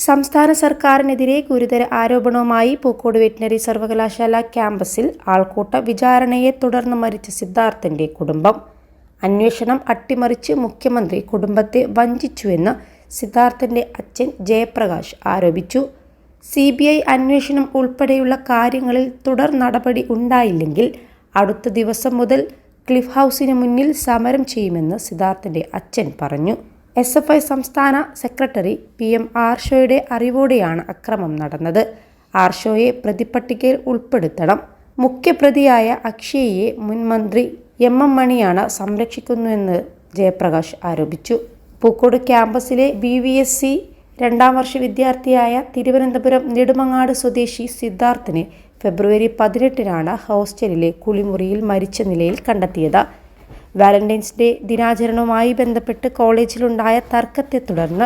സംസ്ഥാന സർക്കാരിനെതിരെ ഗുരുതര ആരോപണവുമായി പൂക്കോട് വെറ്റിനറി സർവകലാശാല ക്യാമ്പസിൽ ആൾക്കൂട്ട വിചാരണയെ തുടർന്ന് മരിച്ച സിദ്ധാർത്ഥന്റെ കുടുംബം. അന്വേഷണം അട്ടിമറിച്ച് മുഖ്യമന്ത്രി കുടുംബത്തെ വഞ്ചിച്ചുവെന്ന് സിദ്ധാർത്ഥന്റെ അച്ഛൻ ജയപ്രകാശ് ആരോപിച്ചു. CBI അന്വേഷണം ഉൾപ്പെടെയുള്ള കാര്യങ്ങളിൽ തുടർ നടപടി ഉണ്ടായില്ലെങ്കിൽ അടുത്ത ദിവസം മുതൽ ക്ലിഫ് ഹൗസിന് മുന്നിൽ സമരം ചെയ്യുമെന്ന് സിദ്ധാർത്ഥന്റെ അച്ഛൻ പറഞ്ഞു. SFI സംസ്ഥാന സെക്രട്ടറി PM ആർഷോയുടെ അറിവോടെയാണ് അക്രമം നടന്നത്. ആർഷോയെ പ്രതിപട്ടികയിൽ ഉൾപ്പെടുത്തണം. മുഖ്യപ്രതിയായ അക്ഷയയെ മുൻ മന്ത്രി MM മണിയാണ് സംരക്ഷിക്കുന്നുവെന്ന് ജയപ്രകാശ് ആരോപിച്ചു. പൂക്കോട് ക്യാമ്പസിലെ BVSC 2ാം വർഷ വിദ്യാർത്ഥിയായ തിരുവനന്തപുരം നെടുമങ്ങാട് സ്വദേശി സിദ്ധാർത്ഥിനെ ഫെബ്രുവരി 18-നാണ് ഹോസ്റ്റലിലെ കുളിമുറിയിൽ മരിച്ച നിലയിൽ കണ്ടെത്തിയത്. വാലന്റൈൻസ് ഡേ ദിനാചരണവുമായി ബന്ധപ്പെട്ട് കോളേജിലുണ്ടായ തർക്കത്തെ തുടർന്ന്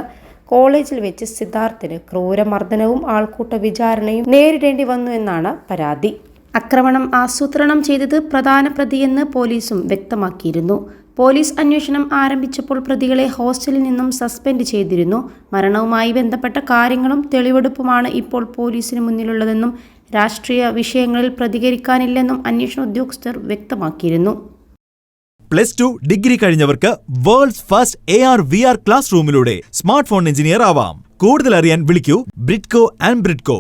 കോളേജിൽ വെച്ച് സിദ്ധാർത്ഥിന് ക്രൂരമർദ്ദനവും ആൾക്കൂട്ട വിചാരണയും നേരിടേണ്ടി വന്നു എന്നാണ് പരാതി. ആക്രമണം ആസൂത്രണം ചെയ്തത് പ്രധാന പ്രതിയെന്ന് പോലീസും വ്യക്തമാക്കിയിരുന്നു. പോലീസ് അന്വേഷണം ആരംഭിച്ചപ്പോൾ പ്രതികളെ ഹോസ്റ്റലിൽ നിന്നും സസ്പെൻഡ് ചെയ്തിരുന്നു. മരണവുമായി ബന്ധപ്പെട്ട കാര്യങ്ങളും തെളിവെടുപ്പുമാണ് ഇപ്പോൾ പോലീസിന് മുന്നിലുള്ളതെന്നും രാഷ്ട്രീയ വിഷയങ്ങളിൽ പ്രതികരിക്കാനില്ലെന്നും അന്വേഷണ ഉദ്യോഗസ്ഥർ വ്യക്തമാക്കിയിരുന്നു. +2 ഡിഗ്രി കഴിഞ്ഞവർക്ക് വേൾഡ്സ് ഫസ്റ്റ് AR/VR ക്ലാസ് റൂമിലൂടെ സ്മാർട്ട് ഫോൺ എഞ്ചിനീയർ ആവാം. കൂടുതൽ അറിയാൻ വിളിക്കൂ ബ്രിഡ്കോ ആൻഡ് ബ്രിഡ്കോ.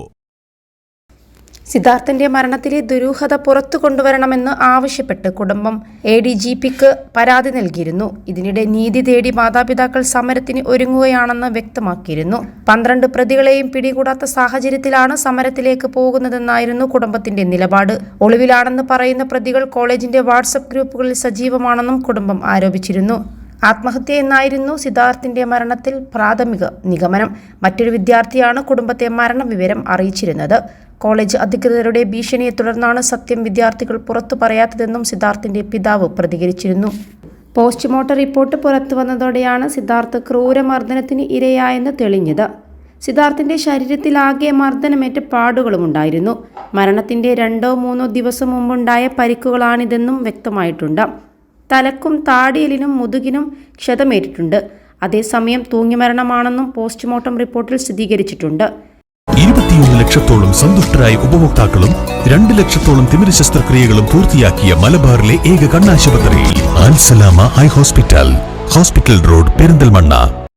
സിദ്ധാർത്ഥന്റെ മരണത്തിലെ ദുരൂഹത പുറത്തു കൊണ്ടുവരണമെന്ന് ആവശ്യപ്പെട്ട് കുടുംബം ADGPക്ക് പരാതി നൽകിയിരുന്നു. ഇതിനിടെ നീതി തേടി മാതാപിതാക്കൾ സമരത്തിന് ഒരുങ്ങുകയാണെന്ന് വ്യക്തമാക്കിയിരുന്നു. 12 പ്രതികളെയും പിടികൂടാത്ത സാഹചര്യത്തിലാണ് സമരത്തിലേക്ക് പോകുന്നതെന്നായിരുന്നു കുടുംബത്തിന്റെ നിലപാട്. ഒളിവിലാണെന്ന് പറയുന്ന പ്രതികൾ കോളേജിന്റെ വാട്സ്ആപ്പ് ഗ്രൂപ്പുകളിൽ സജീവമാണെന്നും കുടുംബം ആരോപിച്ചിരുന്നു. ആത്മഹത്യ എന്നായിരുന്നു സിദ്ധാർത്ഥിന്റെ മരണത്തിൽ പ്രാഥമിക നിഗമനം. മറ്റൊരു വിദ്യാർത്ഥിയാണ് കുടുംബത്തെ മരണവിവരം അറിയിച്ചിരുന്നത്. കോളേജ് അധികൃതരുടെ ഭീഷണിയെ തുടർന്നാണ് സത്യം വിദ്യാർത്ഥികൾ പുറത്തു പറയാത്തതെന്നും സിദ്ധാർത്ഥിന്റെ പിതാവ് പ്രതികരിച്ചിരുന്നു. പോസ്റ്റ്മോർട്ടം റിപ്പോർട്ട് പുറത്തു വന്നതോടെയാണ് സിദ്ധാർത്ഥ് ക്രൂരമർദ്ദനത്തിന് ഇരയായെന്ന് തെളിഞ്ഞത്. സിദ്ധാർത്ഥിന്റെ ശരീരത്തിലാകെ മർദ്ദനമേറ്റ പാടുകളുമുണ്ടായിരുന്നു. മരണത്തിന്റെ 2-3 ദിവസം മുമ്പുണ്ടായ പരിക്കുകളാണിതെന്നും വ്യക്തമായിട്ടുണ്ട്. തലക്കും താടിയലിനും മുതുകിനും ക്ഷതമേറ്റിട്ടുണ്ട്. അതേസമയം തൂങ്ങിമരണമാണെന്നും പോസ്റ്റ്മോർട്ടം റിപ്പോർട്ടിൽ സ്ഥിരീകരിച്ചിട്ടുണ്ട്. 21 ലക്ഷത്തോളം സന്തുഷ്ടരായ ഉപഭോക്താക്കളും 2 ലക്ഷത്തോളം തിമിര ശസ്ത്രക്രിയകളും പൂർത്തിയാക്കിയ മലബാറിലെ ഏക കണ്ണാശുപത്രി അൽ സലാമ ഹൈ ഹോസ്പിറ്റൽ റോഡ് പെരിന്തൽമണ്ണ.